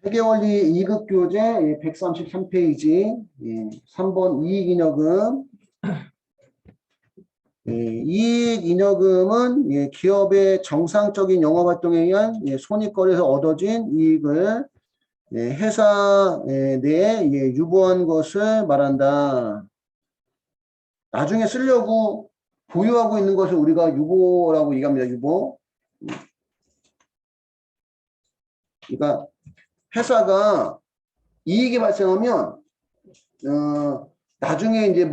회계원리 2급 교재 133페이지 3번 이익잉여금. 이익잉여금은 기업의 정상적인 영업활동에 의한 손익거래에서 얻어진 이익을 회사 내에 유보한 것을 말한다. 나중에 쓰려고 보유하고 있는 것을 우리가 유보라고 얘기합니다. 유보. 그러니까 회사가 이익이 발생하면 나중에 이제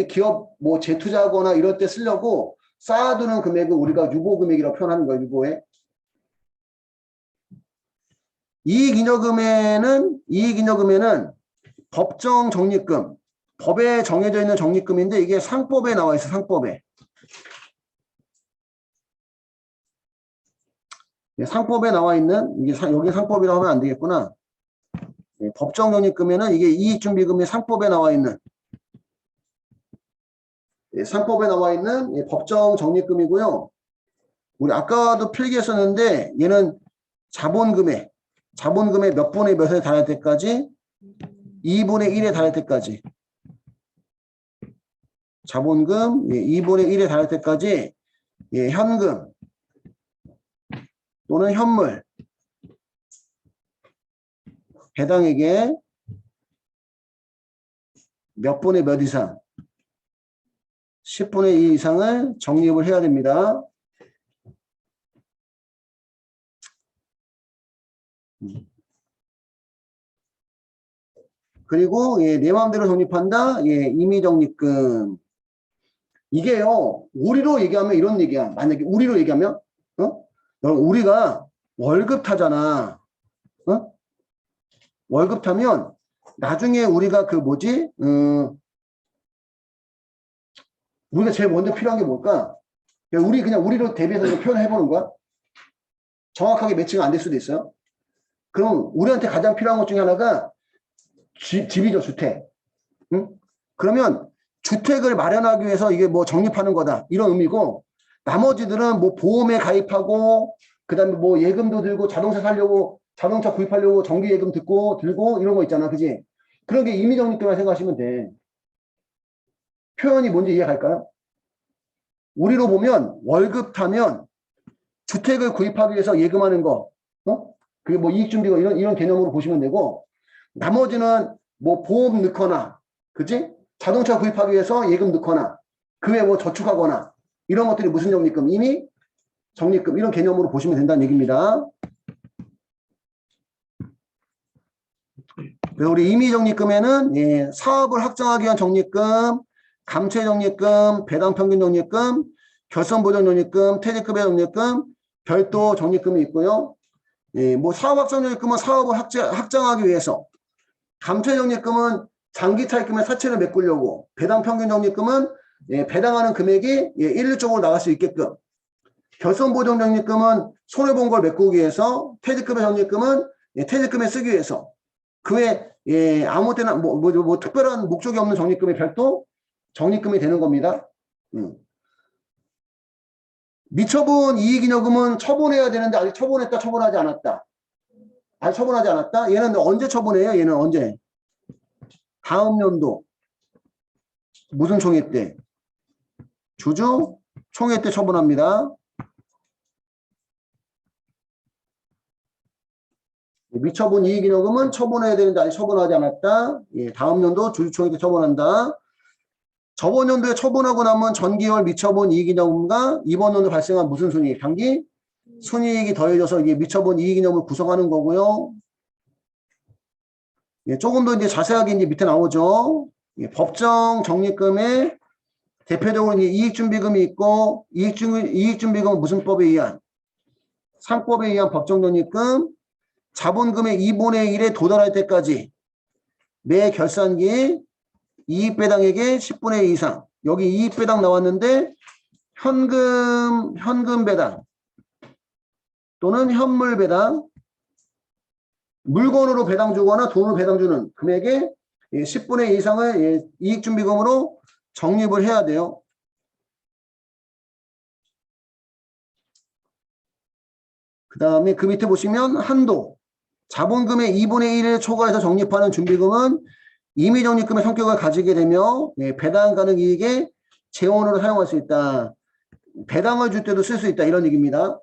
기업 재투자하거나 이럴 때 쓰려고 쌓아두는 금액을 우리가 유보 금액이라고 표현하는 거예요. 유보에. 이익잉여금에는 법정 적립금, 법에 정해져 있는 적립금인데 이게 상법에 나와 있어요. 상법에. 상법에 나와 있는, 여기 상법이라고 하면 안 되겠구나. 법정 적립금에는 이게 이익준비금이 상법에 나와 있는, 상법에 나와 있는 법정 적립금이고요. 우리 아까도 필기했었는데 얘는 자본금의 몇 분의 몇에 달할 때까지 2분의 1에 달할 때까지 자본금 2분의 1에 달할 때까지 현금 또는 현물 배당액의 몇 분의 몇 이상 10분의 2 이상을 적립을 해야 됩니다. 그리고 내 마음대로 적립한다. 임의적립금. 이게요. 우리로 얘기하면 이런 얘기야. 만약에 우리로 얘기하면 우리가 월급 타잖아. 월급 타면 나중에 우리가 우리가 제일 먼저 필요한 게 뭘까? 우리로 대비해서 표현해 보는 거야. 정확하게 매칭이 안 될 수도 있어요. 그럼 우리한테 가장 필요한 것 중에 하나가 집이죠. 주택. 그러면 주택을 마련하기 위해서 이게 적립하는 거다. 이런 의미고, 나머지들은 보험에 가입하고, 그 다음에 예금도 들고, 자동차 사려고, 자동차 구입하려고 정기예금 들고 이런 거 있잖아. 그지? 그런 게 임의적립금이라 생각하시면 돼. 표현이 뭔지 이해갈까요? 우리로 보면 월급 타면 주택을 구입하기 위해서 예금하는 거, 그게 이익준비금 이런 개념으로 보시면 되고, 나머지는 보험 넣거나, 그치? 자동차 구입하기 위해서 예금 넣거나, 그 외에 저축하거나, 이런 것들이 무슨 적립금? 이미 적립금, 이런 개념으로 보시면 된다는 얘기입니다. 그래서 우리 임의적립금에는 사업을 확장하기 위한 적립금, 감채적립금, 배당평균적립금, 결손보전적립금, 퇴직급여 적립금, 별도 적립금이 있고요. 사업 확장적립금은 사업을 확장하기 위해서, 감채적립금은 장기차입금의 사채를 메꾸려고, 배당평균적립금은 배당하는 금액이 일률적으로 나갈 수 있게끔, 결손보전적립금은 손해본 걸 메꾸기 위해서, 퇴직급여 적립금은 퇴직금에 쓰기 위해서, 그 외에 아무 때나 특별한 목적이 없는 적립금이 별도 적립금이 되는 겁니다. 미처분 이익잉여금은 처분해야 되는데 아직 처분했다, 처분하지 않았다. 아직 처분하지 않았다. 얘는 언제 처분해요? 얘는 언제? 다음 연도. 무슨 총회 때? 주주 총회 때 처분합니다. 미처분 이익잉여금은 처분해야 되는데 아직 처분하지 않았다. 다음 연도 주주총회 때 처분한다. 저번 연도에 처분하고 나면 전기월 미처분 이익잉여금과 이번 연도 발생한 무슨 순이익? 당기 순이익이 더해져서 이게 미처분 이익잉여금을 구성하는 거고요. 조금 더 이제 자세하게 이제 밑에 나오죠. 법정 적립금에 대표적으로 이제 이익준비금이 있고, 이익준비금은 무슨 법에 의한? 상법에 의한 법정 적립금, 자본금의 2분의 1에 도달할 때까지 매 결산기 이익배당액의 10분의 2 이상. 여기 이익배당 나왔는데 현금 배당 또는 현물 배당, 물건으로 배당 주거나 돈으로 배당 주는 금액의 10분의 2 이상을 이익준비금으로 적립을 해야 돼요. 그 다음에 그 밑에 보시면 한도. 자본금의 2분의 1을 초과해서 적립하는 준비금은 임의적립금의 성격을 가지게 되며 배당 가능 이익의 재원으로 사용할 수 있다. 배당을 줄 때도 쓸 수 있다. 이런 얘기입니다.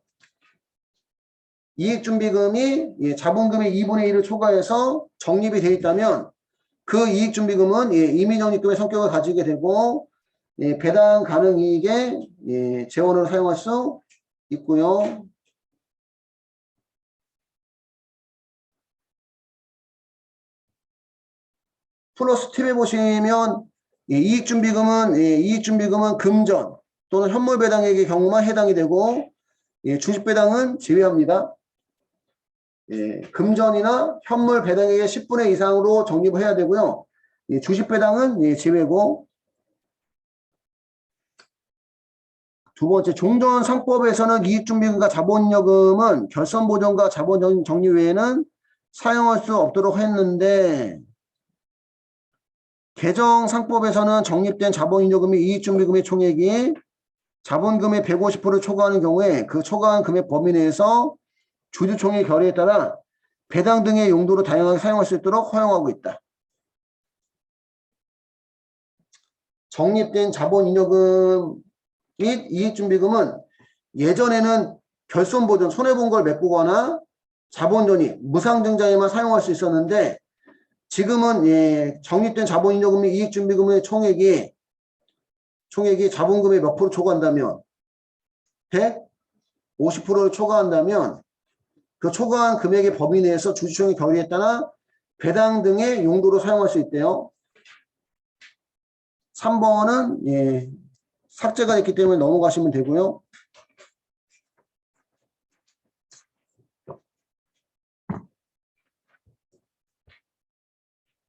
이익준비금이 자본금의 2분의 1을 초과해서 적립이 되어 있다면 그 이익준비금은 임의적립금의 성격을 가지게 되고 배당 가능 이익의 재원으로 사용할 수 있고요. 플러스 팁에 보시면 이익준비금은 금전 또는 현물 배당액의 경우만 해당이 되고 주식 배당은 제외합니다. 금전이나 현물 배당액의 10분의 이상으로 적립을 해야 되고요. 주식 배당은 제외고. 두 번째, 종전상법에서는 이익준비금과 자본여금은 결선보전과 자본 적립 외에는 사용할 수 없도록 했는데 개정상법에서는 적립된 자본잉여금이 이익준비금의 총액이 자본금의 150%를 초과하는 경우에 그 초과한 금액 범위 내에서 주주총회 결의에 따라 배당 등의 용도로 다양하게 사용할 수 있도록 허용하고 있다. 적립된 자본잉여금 및 이익준비금은 예전에는 결손보전, 손해본 걸 메꾸거나 자본전입, 무상증자에만 사용할 수 있었는데 지금은 적립된 자본잉여금 및 이익준비금의 총액이 자본금의 몇 프로 초과한다면 150%를 초과한다면 그 초과한 금액의 범위 내에서 주주총회 결의에 따라 배당 등의 용도로 사용할 수 있대요. 3번은 삭제가 됐기 때문에 넘어가시면 되고요.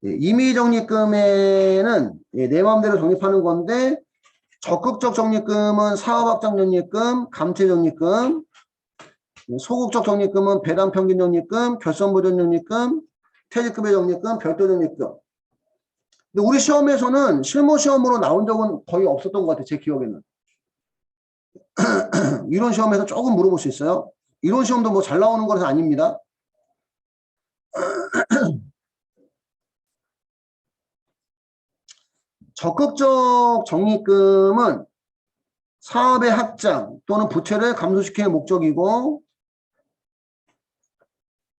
임의적립금에는 내 마음대로 적립하는 건데 적극적 적립금은 사업확장 적립금, 감채 적립금, 소극적 적립금은 배당 평균 적립금, 결선보전 적립금, 퇴직급여 적립금, 별도 적립금. 근데 우리 시험에서는 실무 시험으로 나온 적은 거의 없었던 것 같아요. 제 기억에는. 이론 시험에서 조금 물어볼 수 있어요. 이론 시험도 뭐 잘 나오는 거라서 아닙니다. 적극적 적립금은 사업의 확장 또는 부채를 감소시키는 목적이고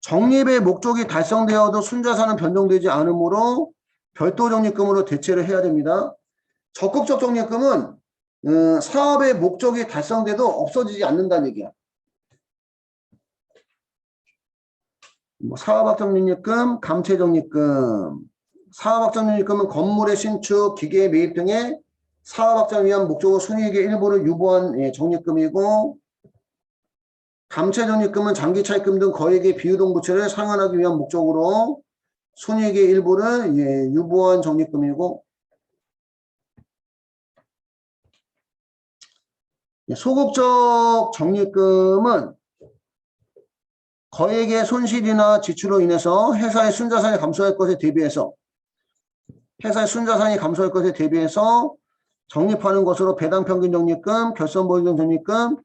적립의 목적이 달성되어도 순자산은 변동되지 않으므로 별도 적립금으로 대체를 해야 됩니다. 적극적 적립금은 사업의 목적이 달성돼도 없어지지 않는다는 얘기야. 뭐 사업확장 적립금, 감채 적립금. 사업확장 적립금은 건물의 신축, 기계의 매입 등의 사업확장을 위한 목적으로 순이익의 일부를 유보한 적립금이고 감채 적립금은 장기 차입금 등 거액의 비유동 부채를 상환하기 위한 목적으로 순이익의 일부를 유보한 적립금이고 소극적 적립금은 거액의 손실이나 지출로 인해서 회사의 순자산이 감소할 것에 대비해서 적립하는 것으로 배당 평균 적립금, 결선보전 적립금,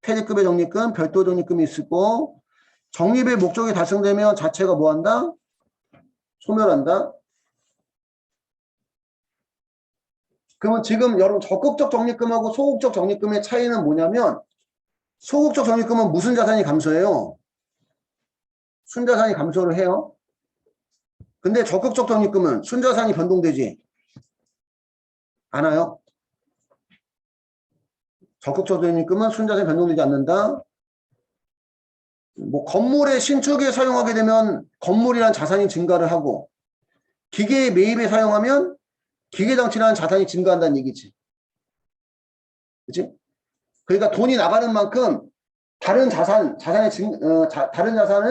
퇴직급여 적립금, 별도 적립금이 있고 적립의 목적이 달성되면 자체가 뭐한다? 소멸한다. 그러면 지금 여러분 적극적 적립금하고 소극적 적립금의 차이는 뭐냐면 소극적 적립금은 무슨 자산이 감소해요? 순자산이 감소를 해요. 근데 적극적 적립금은 순자산이 변동되지 않아요. 적극적 적립금은 순자산이 변동되지 않는다. 뭐 건물의 신축에 사용하게 되면 건물이란 자산이 증가를 하고 기계의 매입에 사용하면 기계장치라는 자산이 증가한다는 얘기지. 그치? 그러니까 돈이 나가는 만큼 다른 자산을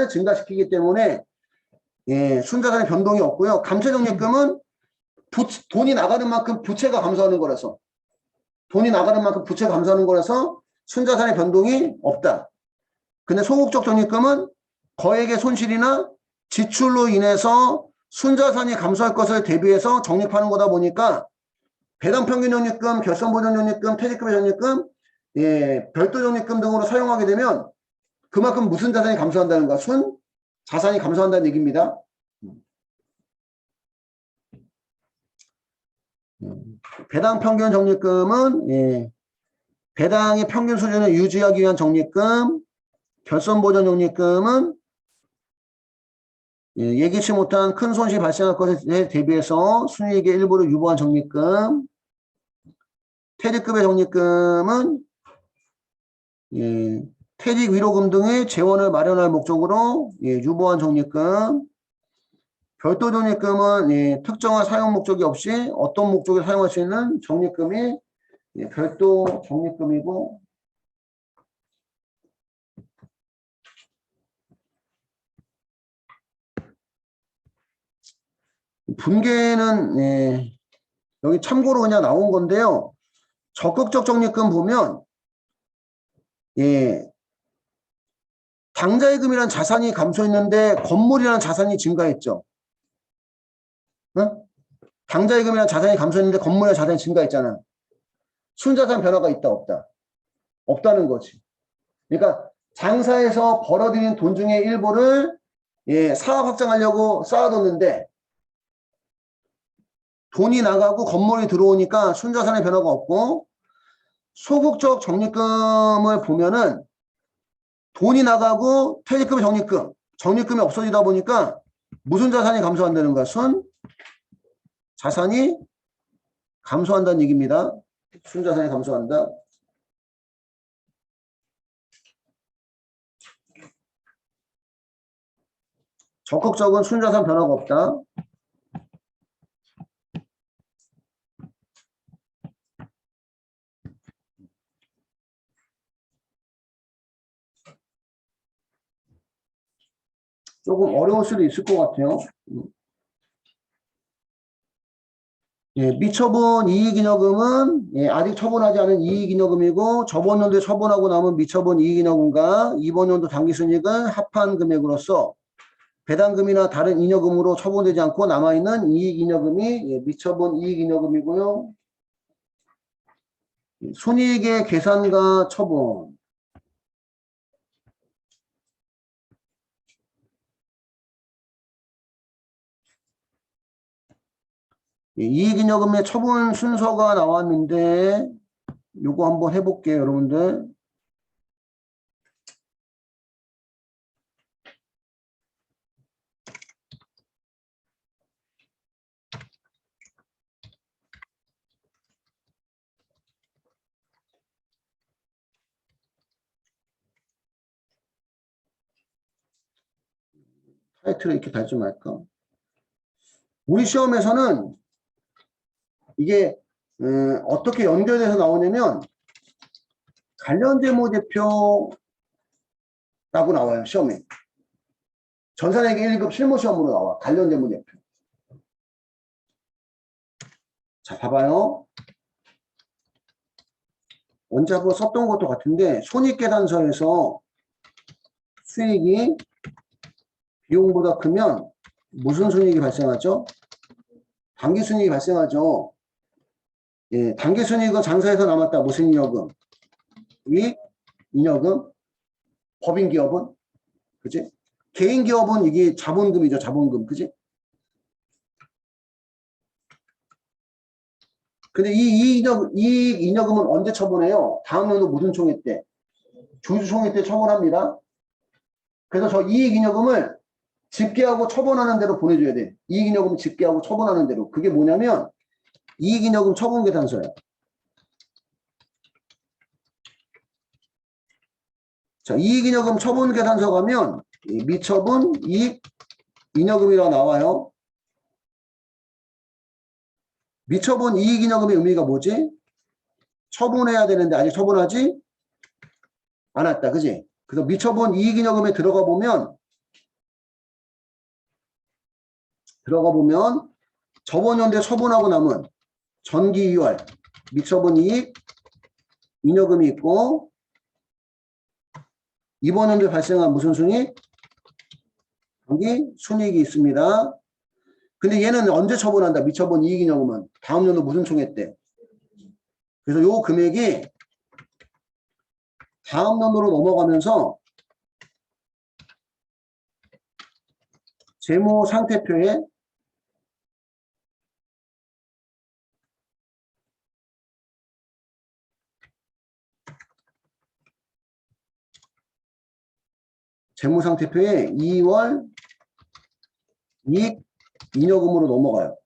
증가시키기 때문에 순자산의 변동이 없고요. 감채적립금은 돈이 나가는 만큼 부채가 감소하는 거라서 순자산의 변동이 없다. 근데 소극적 적립금은 거액의 손실이나 지출로 인해서 순자산이 감소할 것을 대비해서 적립하는 거다 보니까 배당 평균 적립금, 결선보전 적립금, 퇴직급여 적립금, 별도 적립금 등으로 사용하게 되면 그만큼 무슨 자산이 감소한다는 거야? 자산이 감소한다는 얘기입니다. 배당 평균 적립금은 예, 배당의 평균 수준을 유지하기 위한 적립금, 결손보전 적립금은 예, 예기치 못한 큰 손실이 발생할 것에 대비해서 순이익의 일부를 유보한 적립금, 퇴직급의 적립금은 예, 퇴직 위로금 등의 재원을 마련할 목적으로 예, 유보한 적립금, 별도 적립금은 예, 특정한 사용 목적이 없이 어떤 목적에 사용할 수 있는 적립금이 예, 별도 적립금이고, 분계는 예, 여기 참고로 그냥 나온 건데요. 적극적 적립금 보면 예, 당자예금이라는 자산이 감소했는데 건물이라는 자산이 증가했죠. 응? 당자예금이라는 자산이 감소했는데 건물이라는 자산이 증가했잖아. 순자산 변화가 있다 없다? 없다는 거지. 그러니까 장사에서 벌어들인 돈 중에 일부를 예, 사업 확장하려고 쌓아뒀는데 돈이 나가고 건물이 들어오니까 순자산의 변화가 없고, 소극적 적립금을 보면은 돈이 나가고 퇴직금의 적립금이 없어지다 보니까 무슨 자산이 감소한다는 거야? 순 자산이 감소한다는 얘기입니다. 순 자산이 감소한다. 적극적은 순 자산 변화가 없다. 조금 어려울 수도 있을 것 같아요. 예, 미처분 이익잉여금은 예, 아직 처분하지 않은 이익잉여금이고, 저번 연도에 처분하고 남은 미처분 이익잉여금과 이번 연도 당기순이익을 합한 금액으로서 배당금이나 다른 잉여금으로 처분되지 않고 남아있는 이익잉여금이 예, 미처분 이익잉여금이고요. 손익의 계산과 처분. 이익잉여금의 처분 순서가 나왔는데 요거 한번 해볼게요, 여러분들. 타이틀을 이렇게 달지 말까? 우리 시험에서는 이게 어떻게 연결돼서 나오냐면 관련재무제표라고 나와요, 시험에. 전산회계 1급 실무시험으로 나와, 관련재무제표. 자, 봐봐요. 언제 한번 썼던 것도 같은데, 손익계산서에서 수익이 비용보다 크면 무슨 손익이 발생하죠? 당기순이익이 발생하죠. 예, 당기순이익은 장사에서 남았다. 무슨 잉여금? 이익, 잉여금, 법인기업은? 그치? 개인기업은 이게 자본금이죠. 자본금. 그치? 근데 이 이익 잉여금은 언제 처분해요? 다음 연도 무슨 총회 때? 주주총회 때 처분합니다. 그래서 저 이익 잉여금을 집계하고 처분하는 대로 보내줘야 돼. 이익 잉여금 집계하고 처분하는 대로. 그게 뭐냐면 이익 잉여금 처분계산서예요. 자, 이익 잉여금 처분계산서 가면 미처분 이익 잉여금이라고 나와요. 미처분 이익 잉여금의 의미가 뭐지? 처분해야 되는데 아직 처분하지 않았다. 그지? 그래서 미처분 이익 잉여금에 들어가 보면 저번 연도에 처분하고 남은 전기 이월 미처분 이익 잉여금이 있고, 이번 연도에 발생한 무슨 순이익? 당기 순이익이 있습니다. 근데 얘는 언제 처분한다? 미처분 이익 잉여금은 다음 연도 무슨 총회 때? 그래서 요 금액이 다음 연도로 넘어가면서 재무 상태표에 재무상태표에 2월 이익 잉여금으로 넘어가요.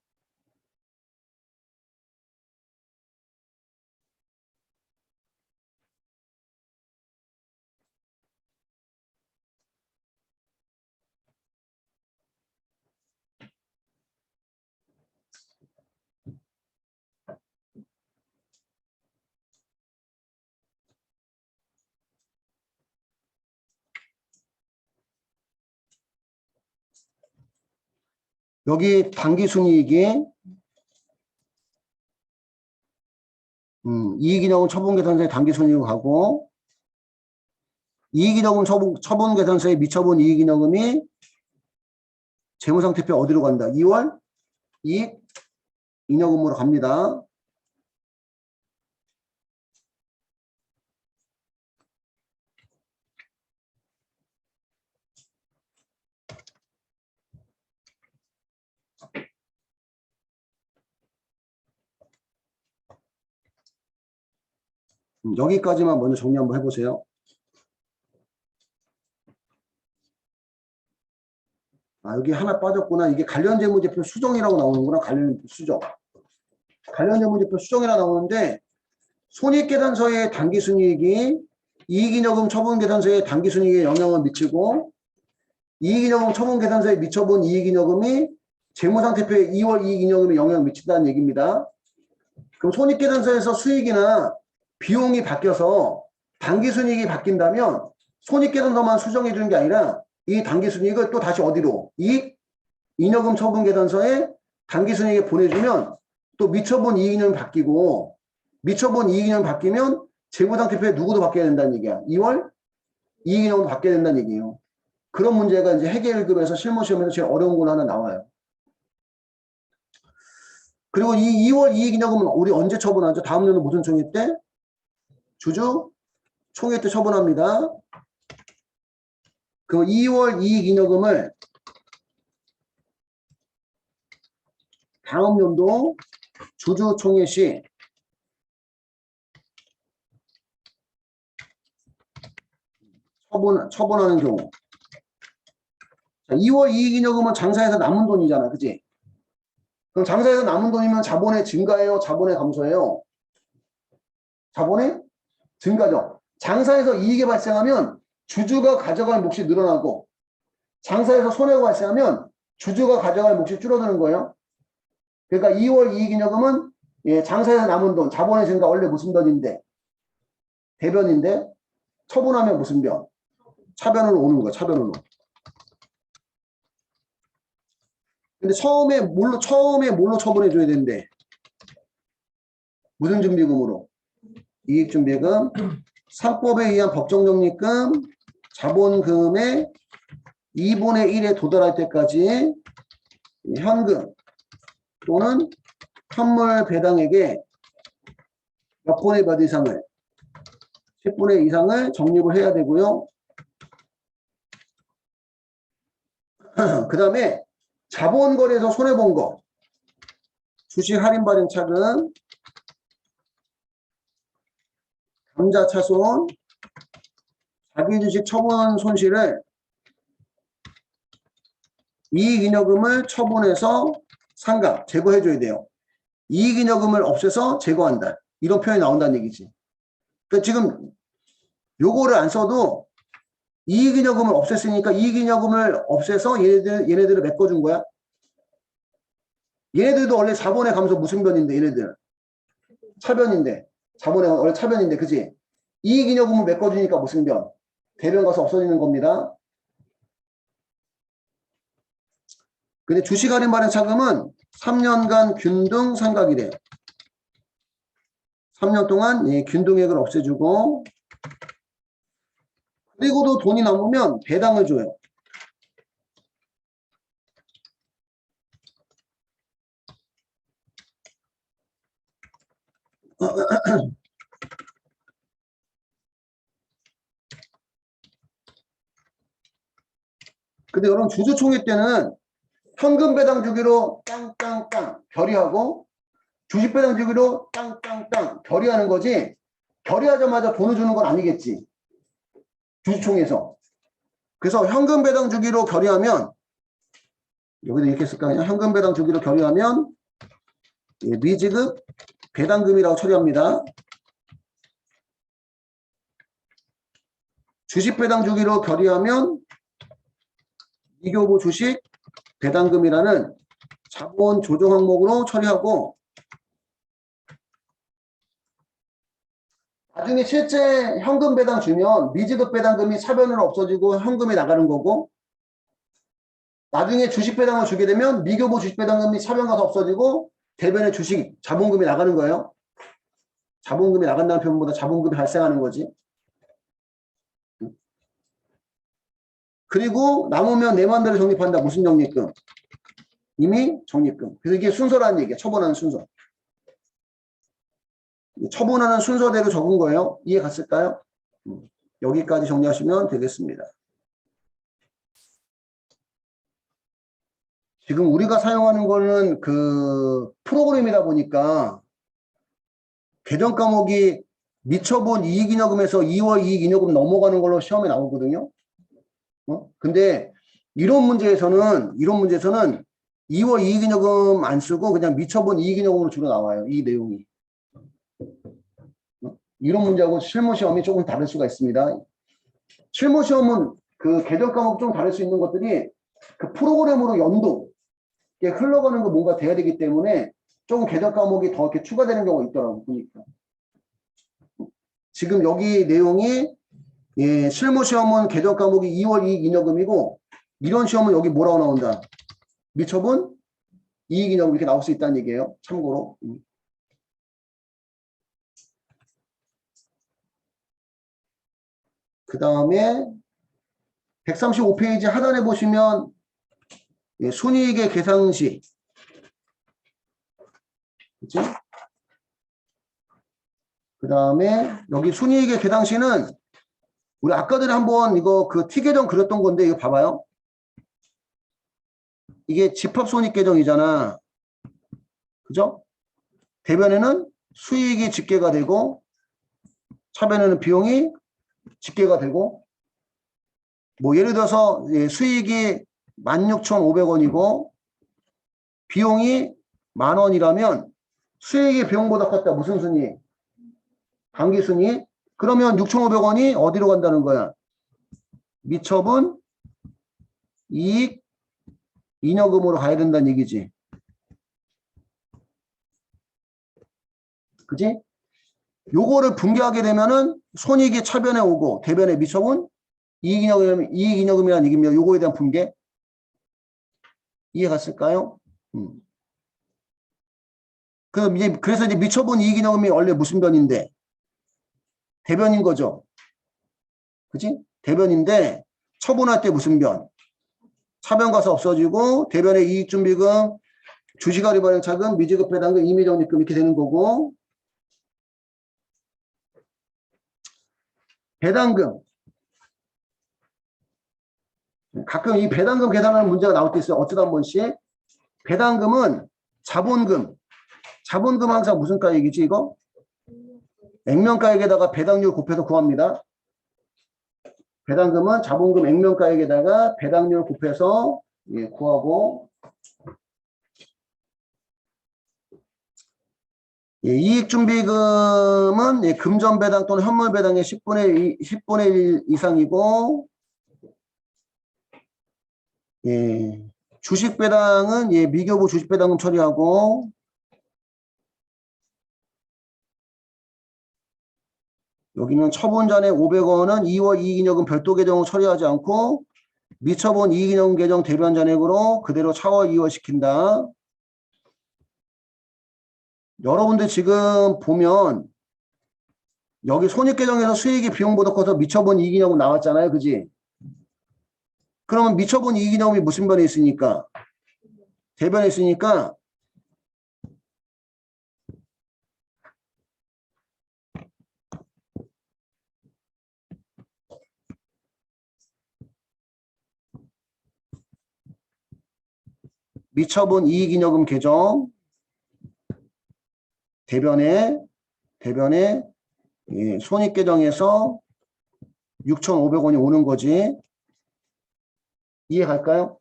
여기 당기순이익이 이익이익은 처분계산서에 당기순이익을 가고 이익이익은 처분계산서에 미처분 이익이익금이 재무상태표 어디로 간다? 2월 이익잉여금으로 갑니다. 여기까지만 먼저 정리 한번 해보세요. 여기 하나 빠졌구나. 이게 관련재무제표 수정이라고 나오는구나. 관련재무제표 수정이라고 나오는데 손익계산서의 당기순이익이 이익잉여금 처분계산서의 당기순이익에 영향을 미치고 이익잉여금 처분계산서에 미쳐본 이익잉여금이 재무상태표에 2월 이익잉여금에 영향을 미친다는 얘기입니다. 그럼 손익계산서에서 수익이나 비용이 바뀌어서 당기순이익이 바뀐다면 손익계산서만 수정해 주는 게 아니라 이 당기순이익을 또 다시 어디로? 이익잉여금 처분계산서에 당기순이익에 보내주면 또 미쳐본 이익잉여금이 바뀌고 미쳐본 이익잉여금이 바뀌면 재무상태표에 누구도 바뀌어야 된다는 얘기야. 2월 이익잉여금도 바뀌어야 된다는 얘기예요. 그런 문제가 이제 회계일급에서 실무시험에서 제일 어려운 걸로 하나 나와요. 그리고 이 2월 이익잉여금은 우리 언제 처분하죠? 다음 년은 무슨 총회 때? 주주 총회 때 처분합니다. 그 2월 이익잉여금을 다음 연도 주주 총회 시 처분하는 경우. 자, 2월 이익잉여금은 장사해서 남은 돈이잖아. 그치? 그럼 장사해서 남은 돈이면 자본의 증가예요? 자본의 감소예요? 자본의 증가죠. 장사에서 이익이 발생하면 주주가 가져갈 몫이 늘어나고 장사에서 손해가 발생하면 주주가 가져갈 몫이 줄어드는 거예요. 그러니까 2월 이익잉여금은 장사에서 남은 돈, 자본의 증가 원래 무슨 변인데? 대변인데 처분하면 무슨 변? 차변으로 오는 거야. 차변으로. 근데 처음에 뭘로 처분해 줘야 되는데? 무슨 준비금으로? 이익준비금, 3법에 의한 법정적립금, 자본금의 2분의 1에 도달할 때까지 현금 또는 현물 배당액의 몇 분의 몇 이상을 10분의 이상을 적립을 해야 되고요. 그 다음에 자본거래에서 손해본 거, 주식 할인 발행 차금, 감자차손, 자기주식 처분 손실을 이익잉여금을 처분해서 상각, 제거해줘야 돼요. 이익잉여금을 없애서 제거한다. 이런 표현이 나온다는 얘기지. 그러니까 지금 요거를 안 써도 이익잉여금을 없앴으니까 이익잉여금을 없애서 얘네들을 메꿔준 거야. 얘네들도 원래 자본의 감소 무슨 변인데 얘네들 차변인데 자본의 원래 차변인데 그지? 이익잉여금을 메꿔주니까 무슨 변? 대변 가서 없어지는 겁니다. 근데 주식 할인 발행 차금은 3년간 균등 상각이래. 3년 동안 균등액을 없애주고 그리고도 돈이 남으면 배당을 줘요. 근데 여러분 주주총회 때는 현금 배당 주기로 땅땅땅 결의하고 주식 배당 주기로 땅땅땅 결의하는 거지. 결의하자마자 돈을 주는 건 아니겠지. 주주총회에서. 그래서 현금 배당 주기로 결의하면 여기도 이렇게 쓸까? 그냥 현금 배당 주기로 결의하면 예, 미지급 배당금이라고 처리합니다. 주식 배당 주기로 결의하면 미교부 주식 배당금이라는 자본 조정 항목으로 처리하고 나중에 실제 현금 배당 주면 미지급 배당금이 차변으로 없어지고 현금이 나가는 거고 나중에 주식 배당을 주게 되면 미교부 주식 배당금이 차변 가서 없어지고 대변의 주식 자본금이 나가는 거예요. 자본금이 나간다는 표현보다 자본금이 발생하는 거지. 그리고 남으면 내 맘대로 적립한다. 무슨 적립금? 이미 적립금. 그래서 이게 순서라는 얘기야. 처분하는 순서. 처분하는 순서대로 적은 거예요. 이해 갔을까요? 여기까지 정리하시면 되겠습니다. 지금 우리가 사용하는 거는 그 프로그램이다 보니까 개정 과목이 미처분 이익잉여금에서 2월 이익잉여금 넘어가는 걸로 시험에 나오거든요. 근데 이론 문제에서는 2월 이익잉여금 안 쓰고 그냥 미처분 이익잉여금으로 주로 나와요. 이 내용이. 이론 문제하고 실무 시험이 조금 다를 수가 있습니다. 실무 시험은 그 개정 과목 좀 다를 수 있는 것들이 그 프로그램으로 연동 흘러가는 거 뭔가 돼야 되기 때문에 조금 개정 과목이 더 이렇게 추가되는 경우가 있더라고 보니까. 지금 여기 내용이 예, 실무 시험은 개정 과목이 2월 이익잉여금이고 이런 시험은 여기 뭐라고 나온다? 미처분 이익잉여금 이렇게 나올 수 있다는 얘기예요. 참고로. 그 다음에 135페이지 하단에 보시면 예, 순이익의 계상시 그치? 그 다음에 여기 순이익의 계상시는 우리 아까 전에 한번 이거 그 T계정 그렸던 건데 이거 봐봐요. 이게 집합손익계정이잖아. 그죠? 대변에는 수익이 집계가 되고 차변에는 비용이 집계가 되고 뭐 예를 들어서 수익이 16,500원이고 비용이 10,000원이라면 수익이 비용보다 컸다. 무슨 순이익? 당기순이익? 그러면 6,500원이 어디로 간다는 거야? 미처분 이익 잉여금으로 가야 된다는 얘기지. 그지? 요거를 분개하게 되면은 손익이 차변에 오고 대변에 미처분 이익잉여금이라는 얘기입니다. 요거에 대한 분개. 이해 갔을까요? 그래서 이제 미처분 이익잉여금이 원래 무슨 변인데? 대변인 거죠. 그지? 대변인데 처분할 때 무슨 변? 차변 가서 없어지고 대변의 이익준비금, 주식할인발행차금, 미지급 배당금, 임의적립금 이렇게 되는 거고 배당금 가끔 이 배당금 계산하는 문제가 나올 때 있어요. 어쩌다 한 번씩 배당금은 자본금 항상 무슨 가액이지 이거? 액면가액에다가 배당률 곱해서 구합니다. 배당금은 자본금 액면가액에다가 배당률 곱해서 예, 구하고 예, 이익준비금은 예, 금전배당 또는 현물배당의 10분의 1 이상이고 예, 주식배당은 예, 미교부 주식배당금 처리하고 여기는 처분 전에 500원은 2월 이익잉여금 별도 계정을 처리하지 않고 미처분 이익잉여금 계정 대변 잔액으로 그대로 차월 2월 시킨다. 여러분들 지금 보면 여기 손익계정에서 수익이 비용보다 커서 미처분 이익잉여금 나왔잖아요. 그지? 그러면 미처분 이익잉여금이 무슨 변에 있으니까? 대변에 있으니까 미처분 이익잉여금 계정 대변에 예, 손익계정에서 6,500원이 오는 거지. 이해 갈까요?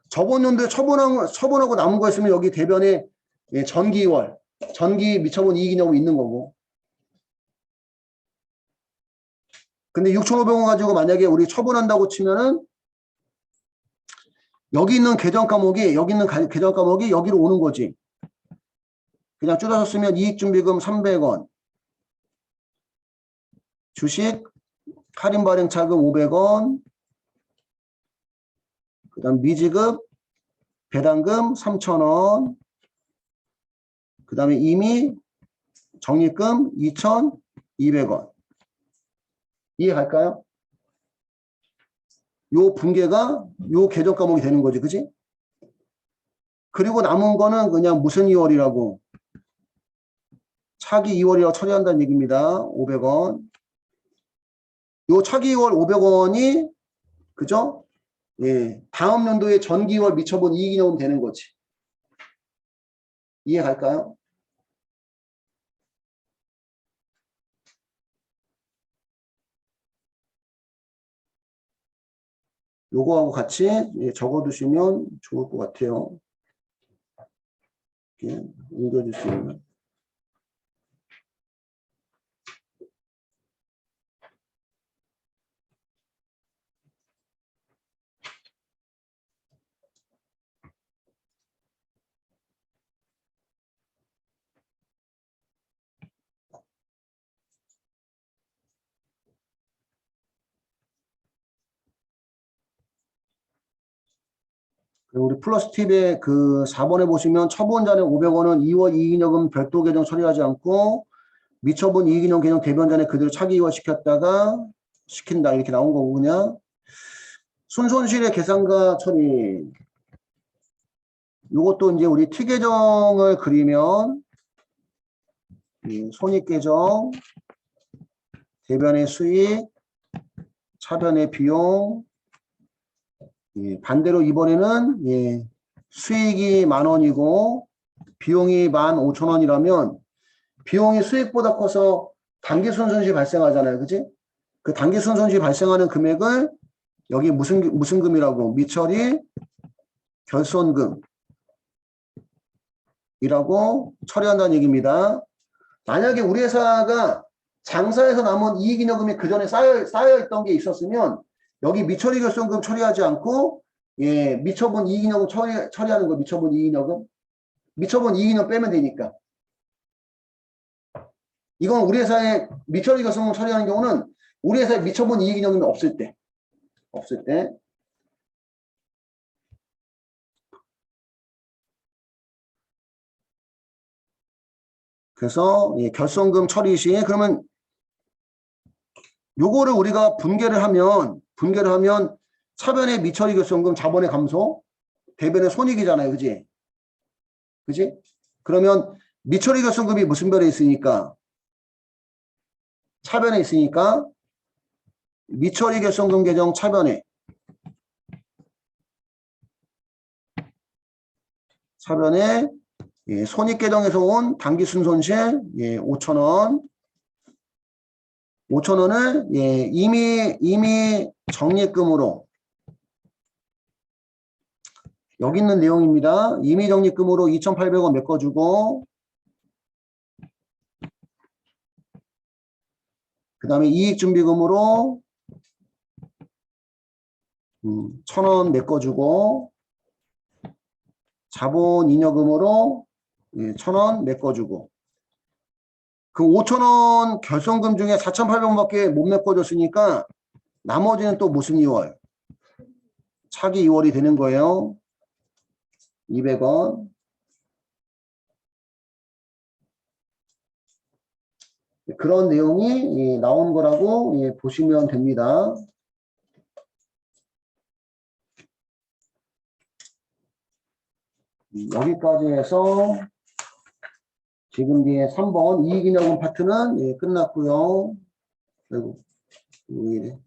저번 연도에 처분하고 남은 거 있으면 여기 대변에 예, 전기 미처분 이익잉여금 있는 거고. 근데 6,500원 가지고 만약에 우리 처분한다고 치면은 여기 있는 계정 과목이 여기로 오는 거지. 그냥 줄여서 쓰면 이익준비금 300원, 주식 할인 발행 차금 500원, 그 다음 미지급 배당금 3,000원, 그 다음에 이미 적립금 2,200원. 이해 갈까요? 요 분계가 요 계정 과목이 되는 거지, 그지? 그리고 남은 거는 그냥 무슨 2월이라고 차기 2월이라고 처리한다는 얘기입니다. 500원. 요 차기 2월 500원이 그죠? 예, 다음 연도에 전기 2월 미처분 이익잉여금 되는 거지. 이해 갈까요? 요거하고 같이 예, 적어두시면 좋을 것 같아요. 예, 읽어주시면. 우리 플러스 팁의 그 4번에 보시면 처분 전에 500원은 2월 이익잉여금 별도 계정 처리하지 않고 미처분 이익잉여금 계정 대변 전에 그대로 차기 2월 시킨다 이렇게 나온 거고 그냥 순손실의 계산과 처리. 이것도 이제 우리 T 계정을 그리면 손익 계정 대변의 수익 차변의 비용 예, 반대로 이번에는 예, 수익이 10,000원이고 비용이 15,000원이라면 비용이 수익보다 커서 단기순 손실이 발생하잖아요. 그지? 그 단기순 손실이 발생하는 금액을 여기 무슨 금이라고 미처리 결손금이라고 처리한다는 얘기입니다. 만약에 우리 회사가 장사에서 남은 이익잉여금이 그 전에 쌓여있던 게 있었으면 여기 미처리 결손금 처리하지 않고 예, 미처분 이익잉여금 처리하는 거 미처분 이익잉여금 빼면 되니까. 이건 우리 회사에 미처리 결손금 처리하는 경우는 우리 회사에 미처분 이익잉여금이 없을 때 그래서 예, 결손금 처리 시 그러면 요거를 우리가 분개를 하면 차변의 미처리 결손금 자본의 감소 대변의 손익이잖아요. 그지? 그러면 미처리 결손금이 무슨 별에 있으니까 차변에 있으니까 미처리 결손금 계정 차변에 예, 손익 계정에서 온 단기순 손실 예, 5,000원 5,000원을 예, 이미 적립금으로 여기 있는 내용입니다. 이미 적립금으로 2,800원 메꿔주고 그 다음에 이익준비금으로 1,000원 메꿔주고 자본잉여금으로 1,000원 메꿔주고 그 5,000원 결손금 중에 4,800원밖에 못 메꿔줬으니까 나머지는 또 무슨 2월? 차기 2월이 되는 거예요. 200원. 그런 내용이 나온 거라고 보시면 됩니다. 여기까지 해서 지금 뒤에 3번 이익잉여금 파트는 끝났고요. 아이고, 왜 이래?